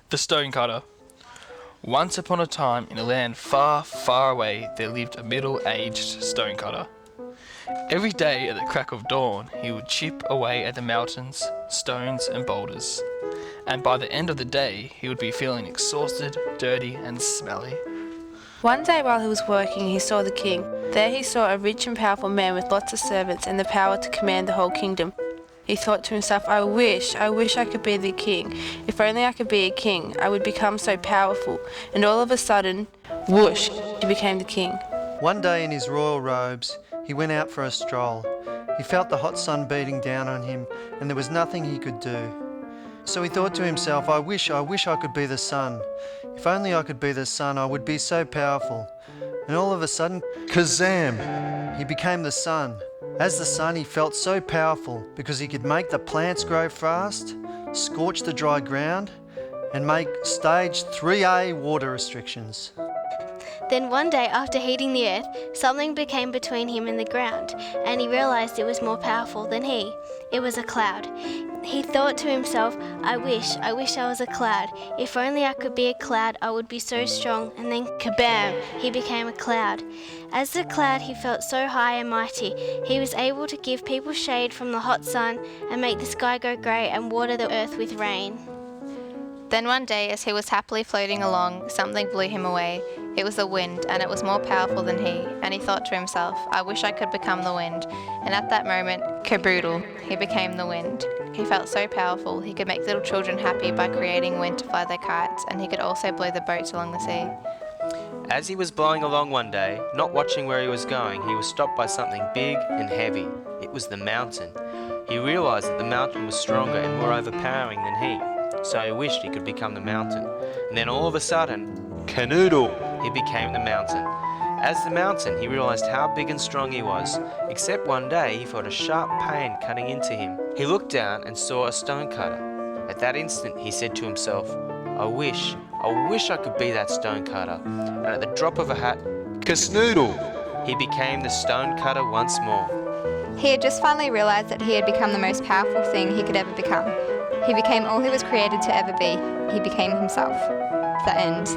The Stonecutter. Once upon a time, in a land far, far away, there lived a middle-aged stonecutter. Every day at the crack of dawn, he would chip away at the mountains, stones and boulders. And by the end of the day, he would be feeling exhausted, dirty and smelly. One day while he was working, he saw the king. There he saw a rich and powerful man with lots of servants and the power to command the whole kingdom. He thought to himself, I wish I could be the king. If only I could be a king, I would become so powerful. And all of a sudden, whoosh, he became the king. One day in his royal robes, he went out for a stroll. He felt the hot sun beating down on him, and there was nothing he could do. So he thought to himself, I wish I could be the sun. If only I could be the sun, I would be so powerful. And all of a sudden, kazam! He became the sun. As the sun, he felt so powerful because he could make the plants grow fast, scorch the dry ground, and make stage 3A water restrictions. Then one day, after heating the earth, something became between him and the ground, and he realised it was more powerful than he. It was a cloud. He thought to himself, I wish I was a cloud. If only I could be a cloud, I would be so strong. And then kabam, he became a cloud. As the cloud, he felt so high and mighty. He was able to give people shade from the hot sun and make the sky go grey and water the earth with rain. Then one day, as he was happily floating along, something blew him away. It was the wind, and it was more powerful than he, and he thought to himself, I wish I could become the wind. And at that moment, caboodle, he became the wind. He felt so powerful, he could make little children happy by creating wind to fly their kites, and he could also blow the boats along the sea. As he was blowing along one day, not watching where he was going, he was stopped by something big and heavy. It was the mountain. He realised that the mountain was stronger and more overpowering than he. So he wished he could become the mountain. And then all of a sudden, canoodle, he became the mountain. As the mountain, he realised how big and strong he was, except one day he felt a sharp pain cutting into him. He looked down and saw a stonecutter. At that instant, he said to himself, I wish I could be that stonecutter. And at the drop of a hat, kasnoodle, he became the stonecutter once more. He had just finally realised that he had become the most powerful thing he could ever become. He became all he was created to ever be. He became himself. The end.